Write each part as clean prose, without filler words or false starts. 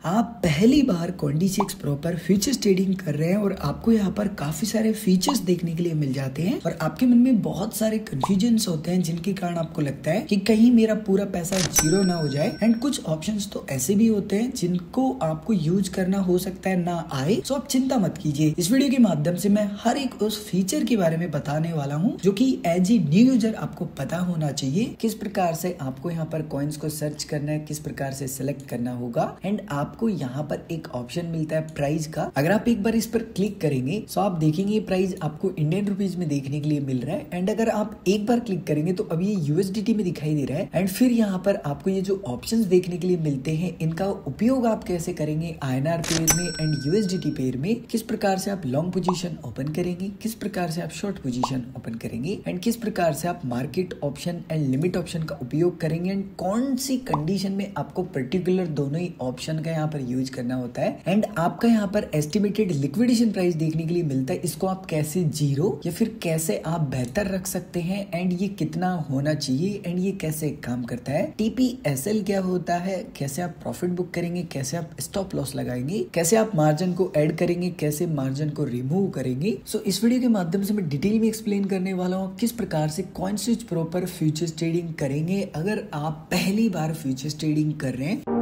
आप पहली बार CoinDCX Pro पर फ्यूचर्स ट्रेडिंग कर रहे हैं और आपको यहाँ पर काफी सारे फीचर्स देखने के लिए मिल जाते हैं और आपके मन में बहुत सारे कंफ्यूजन्स होते हैं जिनके कारण आपको लगता है कि कहीं मेरा पूरा पैसा जीरो ना हो जाए। एंड कुछ ऑप्शंस तो ऐसे भी होते हैं जिनको आपको यूज करना हो सकता है ना आए। सो आप चिंता मत कीजिए, इस वीडियो के माध्यम से मैं हर एक उस फीचर के बारे में बताने वाला हूँ जो कि एज ए न्यू यूजर आपको पता होना चाहिए। किस प्रकार से आपको यहाँ पर कॉइन्स को सर्च करना है, किस प्रकार से सिलेक्ट करना होगा। एंड आपको यहाँ पर एक ऑप्शन मिलता है प्राइस का। अगर आप एक बार इस पर क्लिक करेंगे तो आप देखेंगे प्राइस आपको इंडियन रुपीज में देखने के लिए मिल रहा है। एंड अगर आप एक बार क्लिक करेंगे तो अभी ये यूएसडीटी में दिखाई दे रहा है। एंड फिर यहाँ पर आपको ये जो ऑप्शंस देखने के लिए मिलते हैं इनका उपयोग आप कैसे करेंगे INR पेयर में एंड यूएसडीटी पेयर में। किस प्रकार से आप लॉन्ग पोजीशन ओपन करेंगे, किस प्रकार से आप शॉर्ट पोजीशन ओपन करेंगे एंड किस प्रकार से आप market option and limit option का उपयोग करेंगे एंड कौन सी कंडीशन में आपको पर्टिकुलर दोनों ही ऑप्शन का यहाँ पर यूज करना होता है। एंड आपका यहाँ पर एस्टिमेटेड लिक्विडेशन प्राइस देखने के लिए मिलता है, इसको आप कैसे जीरो या फिर कैसे आप बेहतर रख सकते हैं एंड ये कितना होना चाहिए एंड ये कैसे काम करता है। TPSL क्या होता है, कैसे आप प्रॉफिट बुक करेंगे, कैसे आप स्टॉप लॉस लगाएंगे, कैसे आप मार्जिन को ऐड करेंगे, कैसे मार्जिन को रिमूव करेंगे। सो इस वीडियो के माध्यम से मैं डिटेल में एक्सप्लेन करने वाला हूँ किस प्रकार से CoinSwitch Pro पर फ्यूचर्स ट्रेडिंग करेंगे अगर आप पहली बार फ्यूचर्स ट्रेडिंग कर रहे हैं।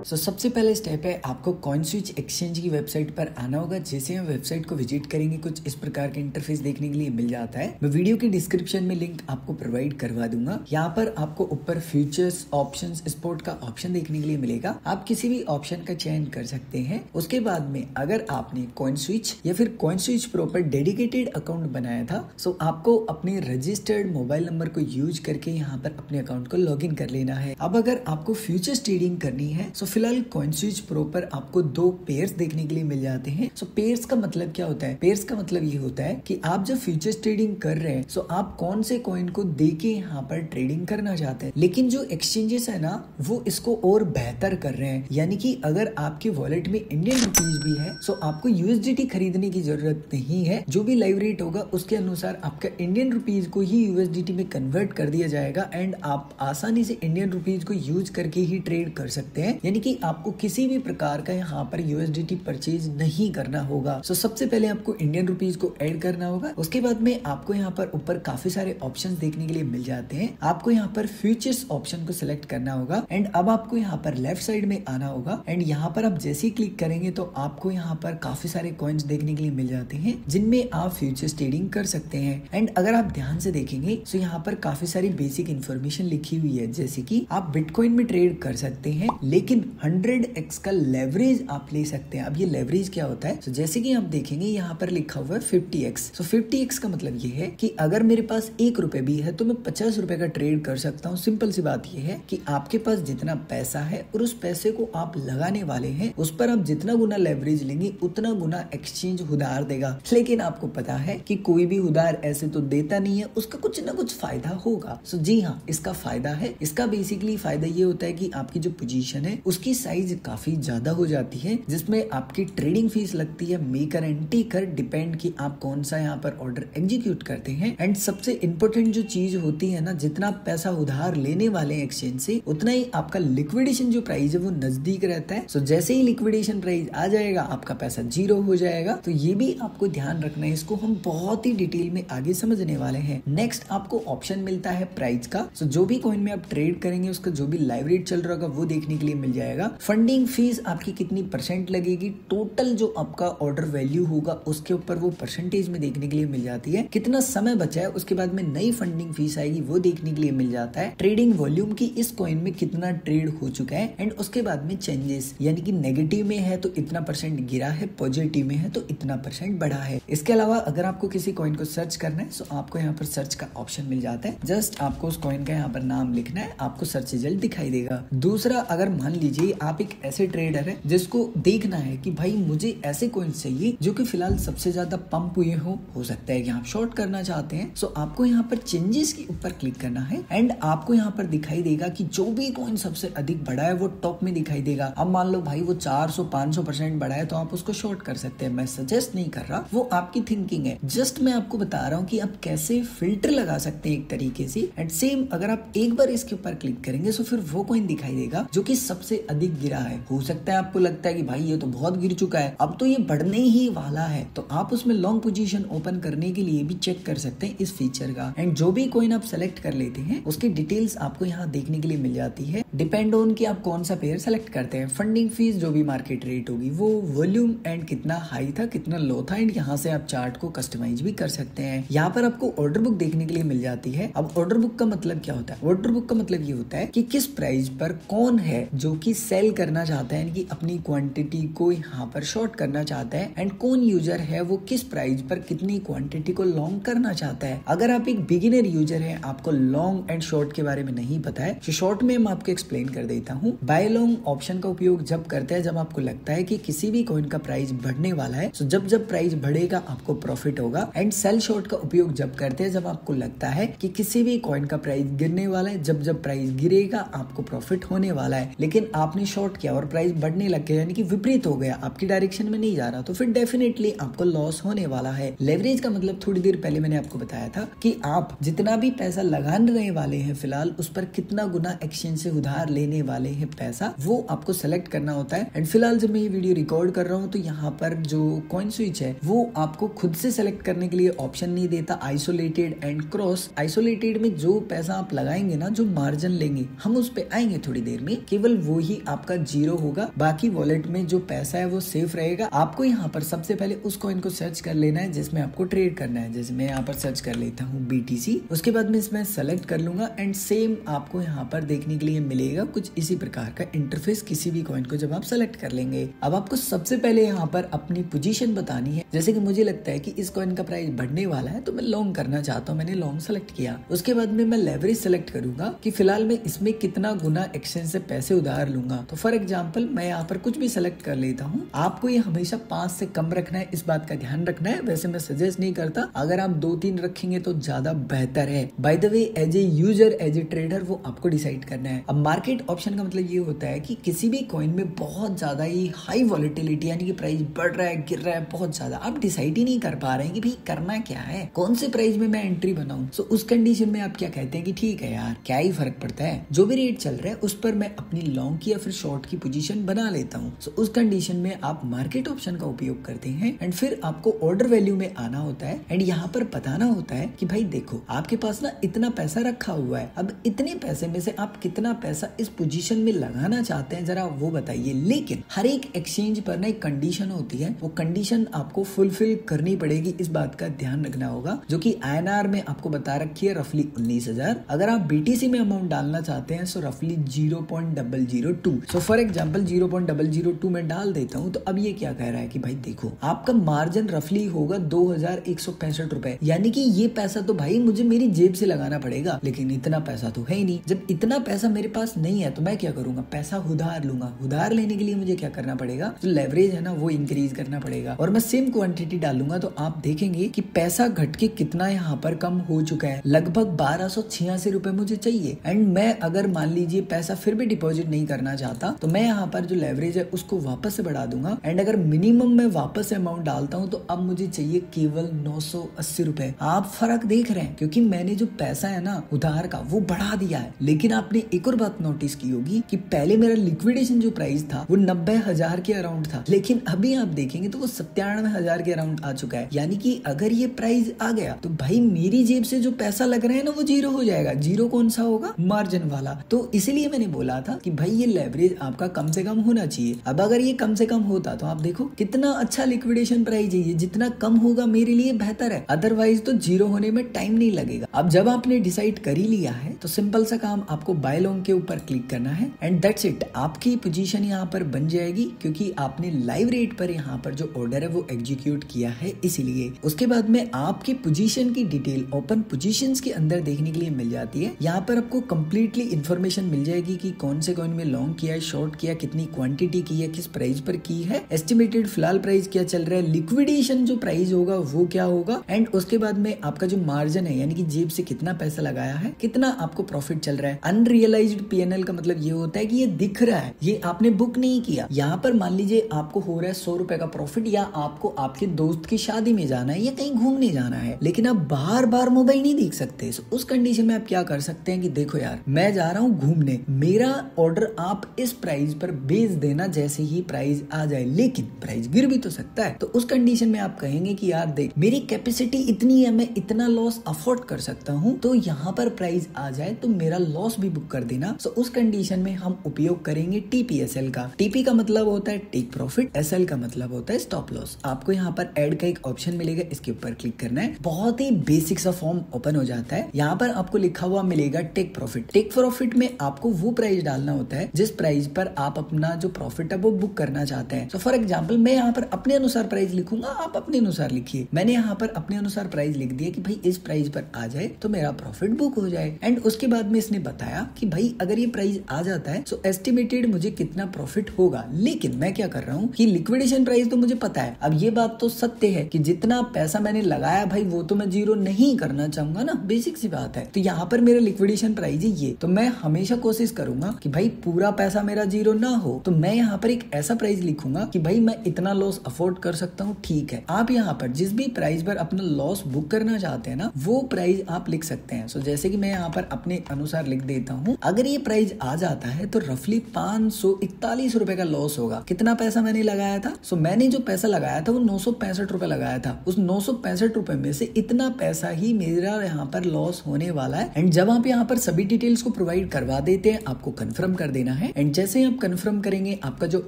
सबसे पहले स्टेप है आपको CoinSwitch एक्सचेंज की वेबसाइट पर आना होगा। जैसे हम वेबसाइट को विजिट करेंगे कुछ इस प्रकार के इंटरफेस देखने के लिए मिल जाता है। मैं वीडियो के डिस्क्रिप्शन में लिंक आपको प्रोवाइड करवा दूंगा। यहाँ पर आपको ऊपर फ्यूचर्स ऑप्शंस स्पोर्ट का ऑप्शन देखने के लिए मिलेगा। आप किसी भी ऑप्शन का चयन कर सकते हैं। उसके बाद में अगर आपने CoinSwitch या फिर CoinSwitch Pro पर डेडिकेटेड अकाउंट बनाया था सो आपको अपने रजिस्टर्ड मोबाइल नंबर को यूज करके यहाँ पर अपने अकाउंट को लॉग इन कर लेना है। अब अगर आपको फ्यूचर्स ट्रेडिंग करनी है फिलहाल CoinSwitch Pro पर आपको दो पेयर्स देखने के लिए मिल जाते हैं। पेयर्स का मतलब क्या होता है? पेयर्स का मतलब ये होता है कि आप जब फ्यूचर्स ट्रेडिंग कर रहे हैं आप कौन से कॉइन को देके यहाँ पर ट्रेडिंग करना चाहते हैं। लेकिन जो एक्सचेंजेस है ना वो इसको और बेहतर कर रहे हैं, यानी कि अगर आपके वॉलेट में इंडियन रुपीज भी है आपको USDT खरीदने की जरूरत नहीं है। जो भी लाइव रेट होगा उसके अनुसार आपका इंडियन रुपीज को ही USDT में कन्वर्ट कर दिया जाएगा एंड आप आसानी से इंडियन रुपीज को यूज करके ही ट्रेड कर सकते हैं, यानी कि आपको किसी भी प्रकार का यहाँ पर USDT परचेज नहीं करना होगा। सबसे पहले आपको इंडियन रुपीज को ऐड करना होगा। उसके बाद में आपको यहाँ पर ऊपर काफी सारे ऑप्शंस देखने के लिए मिल जाते हैं। आपको यहाँ पर फ्यूचर्स ऑप्शन को सिलेक्ट करना होगा एंड अब आपको यहाँ पर लेफ्ट साइड में आना होगा एंड यहाँ पर आप जैसे ही क्लिक करेंगे तो आपको यहाँ पर काफी सारे कॉइन्स देखने के लिए मिल जाते हैं जिनमें आप फ्यूचर्स ट्रेडिंग कर सकते हैं। एंड अगर आप ध्यान से देखेंगे तो यहाँ पर काफी सारी बेसिक इन्फॉर्मेशन लिखी हुई है, जैसे कि आप बिटकॉइन में ट्रेड कर सकते हैं लेकिन 100x का लेवरेज आप ले सकते हैं। अब ये लेवरेज क्या होता है? जैसे कि आप देखेंगे यहाँ पर लिखा हुआ है 50x। 50x का मतलब ये है कि अगर मेरे पास 1 रुपए भी है तो मैं 50 रुपए का ट्रेड कर सकता हूँ। सिंपल सी बात ये है कि आपके पास जितना पैसा है और उस पैसे को आप लगाने वाले हैं उस पर आप जितना गुना लेवरेज लेंगे उतना गुना एक्सचेंज उधार देगा। लेकिन आपको पता है कि कोई भी उधार ऐसे तो देता नहीं है, उसका कुछ ना कुछ फायदा होगा। जी हाँ, इसका फायदा है। इसका बेसिकली फायदा ये होता है कि आपकी जो पोजीशन है उसकी साइज काफी ज्यादा हो जाती है, जिसमें आपकी ट्रेडिंग फीस लगती है मेकर एंड टेकर, डिपेंड कि आप कौन सा यहाँ पर ऑर्डर एग्जीक्यूट करते हैं। एंड सबसे इंपॉर्टेंट जो चीज होती है ना, जितना पैसा उधार लेने वाले हैं एक्सचेंज से उतना ही आपका लिक्विडेशन जो प्राइस है वो नजदीक रहता है। जैसे ही लिक्विडेशन प्राइस आ जाएगा आपका पैसा जीरो हो जाएगा। तो ये भी आपको ध्यान रखना है, इसको हम बहुत ही डिटेल में आगे समझने वाले हैं। नेक्स्ट आपको ऑप्शन मिलता है प्राइस का। जो भी कॉइन में आप ट्रेड करेंगे उसका जो भी लाइव रेट चल रहा होगा वो देखने के लिए मिल जाएगा। फंडिंग फीस आपकी कितनी परसेंट लगेगी, टोटल जो आपका ऑर्डर वैल्यू होगा उसके ऊपर वो परसेंटेज में देखने के लिए मिल जाती है। कितना समय बचा है उसके बाद में नई फंडिंग फीस आएगी वो देखने के लिए मिल जाता है। ट्रेडिंग वॉल्यूम की इस कॉइन में कितना ट्रेड हो चुका है एंड उसके बाद में चेंजेस, यानी कि नेगेटिव में है तो इतना परसेंट गिरा है, पॉजिटिव में है तो इतना परसेंट बढ़ा है। इसके अलावा अगर आपको किसी कॉइन को सर्च करना है तो आपको यहाँ पर सर्च का ऑप्शन मिल जाता है। जस्ट आपको उस कॉइन का यहाँ पर नाम लिखना है, आपको सर्च रिजल्ट दिखाई देगा। दूसरा, अगर मान लीजिए लीजिए आप एक ऐसे ट्रेडर है जिसको देखना है कि भाई मुझे ऐसे कॉइन्स चाहिए जो कि फिलहाल सबसे ज्यादा पंप हुए हो सकता है कि आप शॉर्ट करना चाहते हैं। सो आपको यहाँ पर चेंजेस के ऊपर क्लिक करना है एंड आपको यहाँ पर दिखाई देगा कि जो भी कॉइन सबसे अधिक बढ़ा है वो टॉप में दिखाई देगा। अब मान लो भाई वो 400-500% बढ़ा है तो आप उसको शॉर्ट कर सकते हैं। मैं सजेस्ट नहीं कर रहा, वो आपकी थिंकिंग है। जस्ट मैं आपको बता रहा हूँ कि आप कैसे फिल्टर लगा सकते हैं एक तरीके से। एंड सेम अगर आप एक बार इसके ऊपर क्लिक करेंगे तो फिर वो कॉइन दिखाई देगा जो कि सबसे अधिक गिरा है। हो सकता है आपको लगता है कि भाई ये तो बहुत गिर चुका है, अब तो ये बढ़ने ही वाला है, तो आप उसमें लॉन्ग पोजीशन ओपन करने के लिए भी चेक कर सकते हैं इस फीचर का। एंड जो भी कॉइन आप सेलेक्ट कर लेते हैं उसकी डिटेल्स आपको यहाँ देखने के लिए मिल जाती है। डिपेंड ऑन कि आप कौन सा पेयर सेलेक्ट करते हैं, फंडिंग फीस जो भी मार्केट रेट होगी, वो वॉल्यूम एंड कितना हाई था कितना लो था। एंड यहाँ से आप चार्ट को कस्टमाइज भी कर सकते हैं। यहाँ पर आपको ऑर्डर बुक देखने के लिए मिल जाती है। अब ऑर्डर बुक का मतलब क्या होता है? ऑर्डर बुक का मतलब ये होता है कि किस प्राइस पर कौन है जो कि सेल करना चाहता है, कि अपनी क्वांटिटी को यहाँ पर शॉर्ट करना चाहता है, एंड कौन यूजर है वो किस प्राइस पर कितनी क्वांटिटी को लॉन्ग करना चाहता है। अगर आप एक बिगिनर यूजर हैं, आपको लॉन्ग एंड शॉर्ट के बारे में नहीं पता है, तो शॉर्ट में मैं आपको एक्सप्लेन कर देता हूँ। बाय लॉन्ग ऑप्शन का उपयोग जब करते हैं जब आपको लगता है कि किसी भी कॉइन का प्राइस बढ़ने वाला है, तो जब प्राइस बढ़ेगा आपको प्रॉफिट होगा। एंड सेल शॉर्ट का उपयोग जब करते हैं जब आपको लगता है कि किसी भी कॉइन का प्राइस गिरने वाला है, जब प्राइस गिरेगा आपको प्रॉफिट होने वाला है, लेकिन आपने शॉर्ट किया और प्राइस बढ़ने लग गया, यानी कि विपरीत हो गया, आपकी डायरेक्शन में नहीं जा रहा, तो फिर डेफिनेटली आपको लॉस होने वाला है। लेवरेज का मतलब थोड़ी देर पहले मैंने आपको बताया था कि आप जितना भी पैसा लगाने वाले हैं फिलहाल उस पर कितना गुना एक्सचेंज से उधार लेने वाले हैं पैसा, वो आपको सेलेक्ट करना होता है। एंड फिलहाल जब मैं ये वीडियो रिकॉर्ड कर रहा हूँ तो यहाँ पर जो कॉइन स्विच है वो आपको खुद से सेलेक्ट करने के लिए ऑप्शन नहीं देता। आइसोलेटेड एंड क्रॉस, आइसोलेटेड में जो पैसा आप लगाएंगे ना, जो मार्जिन लेंगे, हम उस पे आएंगे थोड़ी देर में, केवल वो ही आपका जीरो होगा, बाकी वॉलेट में जो पैसा है वो सेफ रहेगा। आपको यहाँ पर सबसे पहले उस कॉइन को सर्च कर लेना है जिसमें आपको ट्रेड करना है। जैसे मैं यहाँ पर सर्च कर लेता हूँ BTC, उसके बाद में इसमें सेलेक्ट कर लूंगा एंड सेम आपको यहाँ पर देखने के लिए मिलेगा कुछ इसी प्रकार का इंटरफेस किसी भी कॉइन को जब आप सेलेक्ट कर लेंगे। अब आपको सबसे पहले यहाँ पर अपनी पोजीशन बतानी है। जैसे कि मुझे लगता है कि इस कॉइन का प्राइस बढ़ने वाला है तो मैं लॉन्ग करना चाहता हूँ, मैंने लॉन्ग सेलेक्ट किया। उसके बाद में मैं लेवरेज सेलेक्ट करूंगा कि फिलहाल मैं इसमें कितना गुना एक्सचेंज से पैसे उधार लूंगा। तो फॉर एग्जाम्पल मैं यहाँ पर कुछ भी सेलेक्ट कर लेता हूँ। आपको ये हमेशा 5 से कम रखना है, इस बात का ध्यान रखना है। वैसे मैं सजेस्ट नहीं करता, अगर आप 2-3 रखेंगे तो ज्यादा बेहतर है। By the way as a user as a trader वो आपको डिसाइड करना है। अब मार्केट ऑप्शन का मतलब ये होता है कि किसी भी कॉइन में बहुत ज्यादा ही हाई वॉलेटिलिटी, यानी कि प्राइस बढ़ रहा है गिर रहा है बहुत ज्यादा, आप डिसाइड ही नहीं कर पा रहे हैं कि भाई करना क्या है, कौन से प्राइस में मैं एंट्री बनाऊं। सो उस कंडीशन में आप क्या कहते हैं कि ठीक है यार क्या ही फर्क पड़ता है, जो भी रेट चल रहा है उस पर मैं अपनी लॉन्ग की या फिर शॉर्ट की पोजीशन बना लेता हूँ। सो उस कंडीशन में आप मार्केट ऑप्शन का उपयोग करते हैं एंड फिर आपको ऑर्डर वैल्यू में आना होता है एंड यहाँ पर बताना होता है कि भाई देखो आपके पास ना इतना पैसा रखा हुआ है, अब इतने पैसे में से आप कितना पैसा इस पोजीशन में लगाना चाहते हैं जरा वो बताइए। लेकिन हर एक एक्सचेंज पर ना एक कंडीशन होती है, वो कंडीशन आपको फुलफिल करनी पड़ेगी, इस बात का ध्यान रखना होगा, जो कि INR में आपको बता रखी है रफली 19,000। अगर आप BTC में अमाउंट डालना चाहते हैं सो रफली 0.002। सो फॉर एग्जाम्पल 0.002 में डाल देता हूँ। तो अब ये क्या कह रहा है कि भाई देखो आपका मार्जिन रफली होगा 2,165 रुपए, यानी कि ये पैसा तो भाई मुझे मेरी जेब से लगाना पड़ेगा, लेकिन इतना पैसा तो है ही नहीं। जब इतना पैसा मेरे पास नहीं है तो मैं क्या करूंगा, पैसा उधार लूंगा। उधार लेने के लिए मुझे क्या करना पड़ेगा, जो लेवरेज है ना वो इंक्रीज करना पड़ेगा और मैं सेम क्वांटिटी डालूंगा। तो आप देखेंगे कि पैसा घट के कितना यहाँ पर कम हो चुका है, लगभग 1286 रुपए मुझे चाहिए। एंड मैं अगर मान लीजिए पैसा फिर भी डिपॉजिट नहीं करना चाहता तो मैं यहाँ पर जो लेवरेज है उसको वापस से बढ़ा दूंगा। एंड अगर मिनिमम मैं वापस से अमाउंट डालता हूँ तो अब मुझे चाहिए केवल 980 रुपए। आप फर्क देख रहे हैं, क्योंकि मैंने जो पैसा है ना उधार का वो बढ़ा दिया है। लेकिन आपने एक और बात नोटिस की होगी कि पहले मेरा लिक्विडेशन जो प्राइस था वो 90,000 के अराउंड था, लेकिन अभी आप देखेंगे तो वो 97,000 के अराउंड आ चुका है। यानी कि अगर ये प्राइस आ गया तो भाई मेरी जेब से जो पैसा लग रहा है ना वो जीरो हो जाएगा। जीरो कौन सा होगा, मार्जिन वाला। तो इसीलिए मैंने बोला था कि भाई ये लेवरेज आपका कम से कम होना चाहिए। अब अगर ये कम से कम होता तो आप देखो कितना अच्छा लिक्विडेशन प्राइस है, ये जितना कम होगा मेरे लिए बेहतर है, अदरवाइज तो जीरो होने में टाइम नहीं लगेगा। अब जब आपने डिसाइड कर ही लिया है तो सिंपल सा काम आपको बाय लॉन्ग के ऊपर क्लिक करना है एंड दैट्स इट। आपकी पोजीशन यहाँ पर बन जाएगी क्योंकि आपने लाइव रेट पर यहाँ पर जो ऑर्डर है वो एग्जीक्यूट किया है इसीलिए। उसके बाद में आपकी पोजीशन की डिटेल ओपन पोजीशंस के अंदर देखने के लिए मिल जाती है। यहाँ पर आपको कंप्लीटली इन्फॉर्मेशन मिल जाएगी कि कौन से कॉइन में लॉन्ग किया है, शॉर्ट किया, कितनी क्वांटिटी की है, किस प्राइस पर की है, एस्टिमेटेड फिलहाल प्राइस क्या चल रहा है, लिक्विडेशन जो प्राइस होगा वो क्या होगा एंड उसके बाद में आपका जो मार्जिन है यानी कि जेब से कितना पैसा लगाया है, कितना आपको प्रॉफिट चल रहा है। अनरियलाइज्ड पीएनएल का मतलब ये होता है कि ये दिख रहा है, ये आपने बुक नहीं किया। यहाँ पर मान लीजिए आपको हो रहा है 100 रुपए का प्रॉफिट या आपको आपके दोस्त की शादी में जाना है या कहीं घूमने जाना है, लेकिन आप बार बार मोबाइल नहीं देख सकते। उस कंडीशन में आप क्या कर सकते हैं कि देखो यार मैं जा रहा हूँ घूमने, मेरा ऑर्डर आप इस प्राइस पर भेज देना जैसे ही प्राइस आ जाए, लेकिन प्राइस गिर भी तो सकता है। तो उस कंडीशन में आप कहेंगे कि यार देख मेरी कैपेसिटी इतनी है, मैं इतना लॉस अफोर्ड कर सकता हूँ, तो यहाँ पर प्राइस आ जाए तो मेरा लॉस भी बुक कर देना। सो उस कंडीशन में हम उपयोग करेंगे TPSL का। TP का मतलब होता है टेक प्रॉफिट, SL का मतलब होता है स्टॉप लॉस। आपको यहाँ पर ऐड का एक ऑप्शन मिलेगा, इसके ऊपर क्लिक करना है। बहुत ही बेसिक सा फॉर्म ओपन हो जाता है। यहाँ पर आपको लिखा हुआ मिलेगा टेक प्रॉफिट। टेक प्रॉफिट में आपको वो प्राइस डालना होता है जिस प्राइस पर आप अपना जो प्रॉफिट है वो बुक करना चाहते हैं। सो फॉर एग्जाम्पल मैं यहाँ पर अपने अनुसार प्राइस लिखूंगा, आप अपने अनुसार लिखिए। मैंने यहाँ पर अपने अनुसार प्राइस लिख दिया कि भाई इस प्राइस पर आ जाए तो मेरा प्रॉफिट बुक हो जाए। एंड उसके बाद में इसने बताया कि भाई अगर ये प्राइस आ जाता है तो एस्टिमेटेड मुझे कितना प्रॉफिट होगा। लेकिन मैं क्या कर रहा हूँ कि लिक्विडेशन प्राइस तो मुझे पता है। अब ये बात तो सत्य है कि जितना पैसा मैंने लगाया भाई वो तो मैं जीरो नहीं करना चाहूंगा ना, बेसिक सी बात है। तो यहाँ पर मेरा लिक्विडेशन प्राइस है ये, तो मैं हमेशा कोशिश करूंगा कि भाई पूरा पैसा मेरा जीरो ना हो। तो मैं यहाँ पर एक ऐसा प्राइस लिखूंगा कि भाई मैं इतना लॉस अफोर्ड कर सकता हूँ। ठीक है, आप यहाँ पर जिस भी प्राइस पर अपना लॉस बुक करना चाहते हैं ना वो प्राइस आप लिख सकते हैं। सो जैसे कि मैं यहाँ पर अपने अनुसार लिख देता हूँ, अगर ये प्राइस आ जाता है तो रफली 541 रुपए का लॉस होगा। कितना पैसा मैंने लगाया था? सो मैंने जो पैसा लगाया था वो 965 रुपए लगाया था। उस 965 रुपए में से इतना पैसा ही मेरा यहाँ पर लॉस होने वाला है। एंड जब आप यहाँ पर सभी डिटेल्स को प्रोवाइड करवा देते हैं, आपको कंफर्म कर देना है। एंड जैसे ही आप कंफर्म करेंगे आपका जो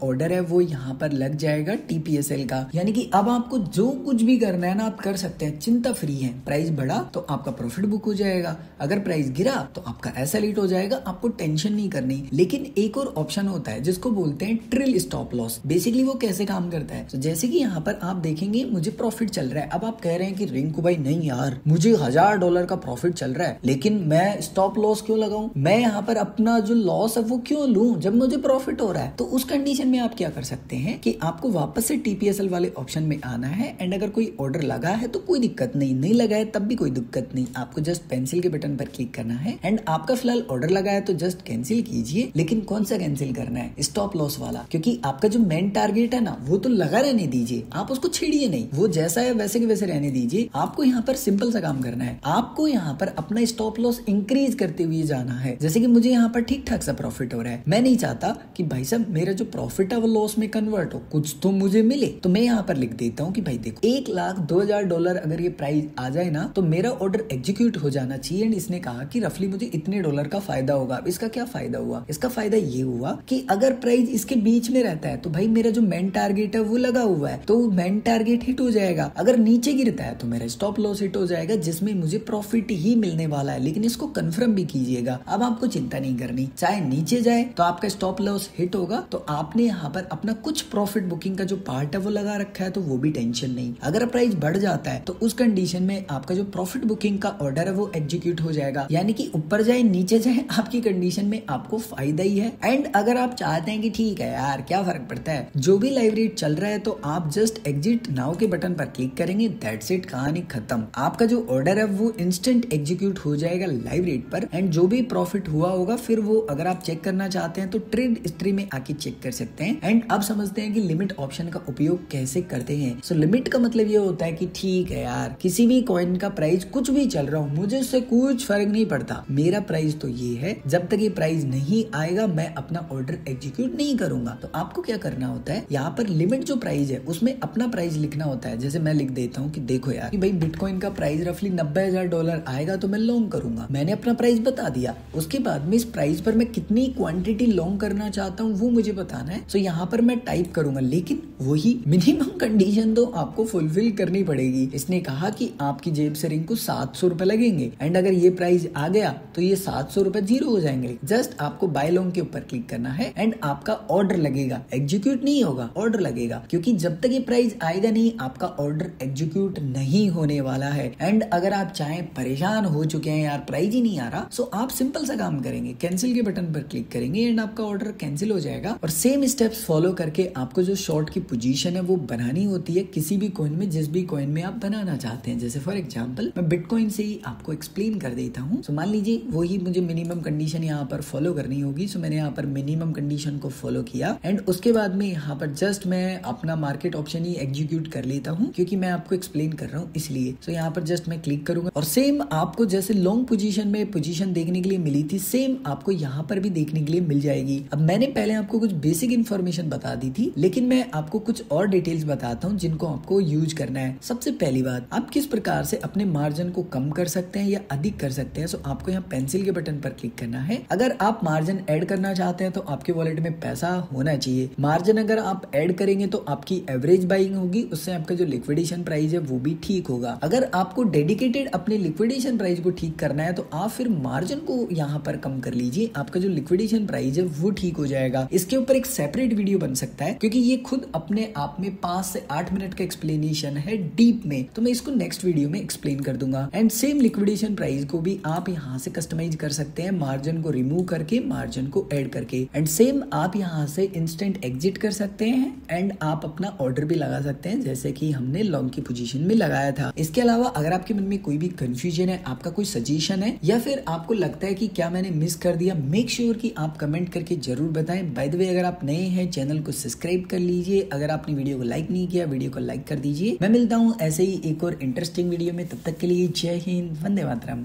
ऑर्डर है वो यहाँ पर लग जाएगा TPSL का। यानी कि अब आपको जो कुछ भी करना है ना आप कर सकते हैं, चिंता फ्री है। प्राइस बढ़ा तो आपका प्रॉफिट बुक हो जाएगा, अगर प्राइस गिरा तो आपका SL हिट हो जाएगा, आपको टेंशन नहीं करनी। लेकिन एक और ऑप्शन होता है जिसको बोलते हैं ट्रिल स्टॉप लॉस। बेसिकली वो कैसे काम करता है? तो जैसे कि यहाँ पर आप देखेंगे मुझे प्रॉफिट चल रहा है। अब आप कह रहे हैं कि रिंकू भाई नहीं यार मुझे $1000 का प्रॉफिट चल रहा है, लेकिन मैं स्टॉप लॉस क्यों लगाऊं? मैं यहाँ पर अपना जो लॉस है वो क्यों लूं जब मुझे प्रॉफिट हो रहा है? तो उस कंडीशन में आप क्या कर सकते हैं कि आपको वापस से TPSL वाले ऑप्शन में आना है। एंड अगर कोई ऑर्डर लगा है तो कोई दिक्कत नहीं लगा है तब भी कोई दिक्कत नहीं, आपको जस्ट पेंसिल के बटन पर क्लिक करना है। एंड आपका फिलहाल ऑर्डर लगा है तो जस्ट कैंसिल कीजिए। लेकिन कौन सा कैंसिल करना है? स्टॉप लॉस वाला, क्योंकि आपका जो मेन टारगेट है ना वो तो लगा रहने दीजिए, आप उसको छेड़िए नहीं, वो जैसा है वैसे के वैसे रहने दीजिए। आपको यहाँ पर सिंपल सा काम करना है, आपको यहाँ पर अपना स्टॉप लॉस इंक्रीज करते हुए जाना है। जैसे कि मुझे यहाँ पर ठीक ठाक सा प्रॉफिट हो रहा है, मैं नहीं चाहता कि भाई साहब मेरा जो प्रॉफिट है वो लॉस में कन्वर्ट हो, कुछ तो मुझे मिले। तो मैं यहाँ पर लिख देता हूँ कि भाई देखो $1,02,000 अगर ये प्राइस आ जाए ना तो मेरा ऑर्डर एग्जीक्यूट हो जाना चाहिए। एंड इसने कहा कि रफली मुझे इतने डॉलर का फायदा होगा। इसका क्या फायदा हुआ? इसका फायदा ये हुआ कि अगर प्राइस इसके बीच में रहता है तो भाई मेरा जो मेन टारगेट है वो लगा हुआ है, तो मेन टारगेट हिट हो जाएगा। अगर नीचे गिरता है तो मेरा स्टॉप लॉस हिट हो जाएगा जिसमें मुझे प्रॉफिट ही मिलने वाला है। लेकिन इसको कंफर्म भी कीजिएगा, अब आपको चिंता नहीं करनी, चाहे नीचे जाए तो आपका स्टॉप लॉस हिट होगा तो आपने यहाँ पर अपना कुछ प्रॉफिट बुकिंग का जो पार्ट है वो लगा रखा है तो वो भी टेंशन नहीं। अगर प्राइस बढ़ जाता है तो उस कंडीशन में आपका जो प्रॉफिट बुकिंग का ऑर्डर है वो एग्जीक्यूट हो जाएगा। यानी कि ऊपर जाए नीचे जाए आपकी कंडीशन में आपको फायदा ही है। एंड अगर आप चाहते हैं कि ठीक है यार क्या फर्क पड़ता है, जो भी लाइव रेट चल रहा है तो आप जस्ट एग्जिट नाउ के बटन पर क्लिक करेंगे, दैट्स इट, कहानी खत्म। आपका जो ऑर्डर है वो इंस्टेंट एग्जीक्यूट हो जाएगा लाइव रेट पर। एंड जो भी प्रॉफिट हुआ होगा फिर वो अगर आप चेक करना चाहते हैं तो ट्रेड हिस्ट्री में आके चेक कर सकते हैं। एंड अब समझते हैं कि लिमिट ऑप्शन का उपयोग कैसे करते हैं। सो लिमिट का मतलब ये होता है कि ठीक है यार किसी भी कॉइन का प्राइस कुछ भी चल रहा हूँ मुझे उससे कुछ फर्क नहीं पड़ता, मेरा प्राइस तो ये है, जब तक ये प्राइस नहीं आएगा मैं अपना ऑर्डर एग्जीक्यूट नहीं करूंगा। तो आपको क्या करना होता है, यहाँ पर लिमिट जो प्राइस है उसमें अपना प्राइस लिखना होता है। जैसे मैं लिख देता हूँ कि देखो यार कि भाई बिटकॉइन का प्राइस रफली $90,000 आएगा तो मैं लॉन्ग करूंगा, मैंने अपना प्राइस बता दिया। उसके बाद में इस प्राइस पर मैं कितनी क्वांटिटी लॉन्ग करना चाहता हूँ वो मुझे बताना है। सो यहाँ पर मैं टाइप करूंगा, लेकिन वही मिनिमम कंडीशन तो आपको फुलफिल करनी पड़ेगी। इसने कहा कि आपकी जेब से रिंग को 700 रुपए लगेंगे। एंड अगर ये प्राइस आ गया तो ये 700 रुपए जीरो हो जाएंगे, क्लिक, जस्ट आपको बाय लॉन्ग के ऊपर क्लिक करना है एंड आपका ऑर्डर लगेगा, एग्जीक्यूट नहीं होगा, ऑर्डर लगेगा, क्योंकि जब तक ये प्राइस आएगा नहीं आपका ऑर्डर एग्जीक्यूट नहीं होने वाला है। एंड अगर आप चाहें, परेशान हो चुके हैं यार प्राइस ही नहीं आ रहा, सो आप सिंपल सा काम करेंगे, कैंसिल के बटन पर क्लिक करेंगे एंड आपका ऑर्डर कैंसिल हो जाएगा। और सेम स्टेप्स फॉलो करके आपको जो शॉर्ट की पोजीशन है वो बनानी होती है किसी भी कॉइन में, जिस भी कॉइन में आप बनाना चाहते हैं। जैसे फॉर एग्जांपल मैं बिटकॉइन से ही आपको एक्सप्लेन कर देता हूँ। सो मान लीजिए वही मुझे मिनिमम कंडीशन यहाँ पर फॉलो करनी होगी। सो मैंने यहाँ पर मिनिमम कंडीशन को फॉलो किया एंड उसके बाद में यहाँ पर जस्ट मैं अपना मार्केट ऑप्शन ही एग्जीक्यूट कर लेता हूँ, क्योंकि मैं आपको एक्सप्लेन कर रहा हूँ इसलिए। सो यहाँ पर जस्ट मैं क्लिक करूंगा और सेम आपको जैसे लॉन्ग पोजीशन में पोजीशन देखने के लिए मिली थी, सेम आपको यहाँ पर भी देखने के लिए मिल जाएगी। अब मैंने पहले आपको कुछ बेसिक इन्फॉर्मेशन बता दी थी, लेकिन मैं आपको कुछ और डिटेल्स बताता हूँ जिनको आपको यूज करना है। सबसे पहली बात, आप किस प्रकार से अपने मार्जिन को कम कर सकते हैं या अधिक कर सकते हैं। सो आपको यहाँ पेंसिल के बटन पर क्लिक करना है। अगर आप मार्जिन ऐड करना चाहते हैं तो आपके वॉलेट में पैसा होना चाहिए। मार्जिन अगर आप ऐड करेंगे तो आपकी एवरेज बाइंग होगी, उससे आपका जो लिक्विडेशन प्राइस है वो भी ठीक होगा। अगर आपको डेडिकेटेड अपने लिक्विडेशन प्राइस को ठीक करना है तो आप फिर मार्जिन को यहाँ पर कम कर लीजिए, आपका जो लिक्विडेशन प्राइस है वो ठीक हो जाएगा। इसके ऊपर एक सेपरेट वीडियो बन सकता है, क्योंकि ये खुद अपने आप में 5 से 8 मिनट का एक्सप्लेनेशन है डीप में, तो मैं इसको नेक्स्ट वीडियो में एक्सप्लेन कर दूंगा। एंड सेम लिक्विडेशन प्राइस को भी आप यहाँ से कस्टमाइज कर सकते हैं, मार्जिन को रिमूव करके मार्जिन को ऐड करके। एंड सेम आप यहाँ से इंस्टेंट एग्जिट कर सकते हैं एंड आप अपना ऑर्डर भी लगा सकते हैं, जैसे कि हमने लॉन्ग की पोजीशन में लगाया था। इसके अलावा अगर आपके मन में कोई भी कंफ्यूजन है, आपका कोई सजेशन है या फिर आपको लगता है कि क्या मैंने मिस कर दिया, मेक श्योर कि आप कमेंट करके जरूर बताएं। बाय द वे, अगर आप नए हैं चैनल को सब्सक्राइब कर लीजिए। अगर आपने वीडियो को लाइक नहीं किया, वीडियो को लाइक कर दीजिए। मैं मिलता हूँ ऐसे ही एक और इंटरेस्टिंग वीडियो में, तब तक के लिए जय हिंद, वंदे मातरम।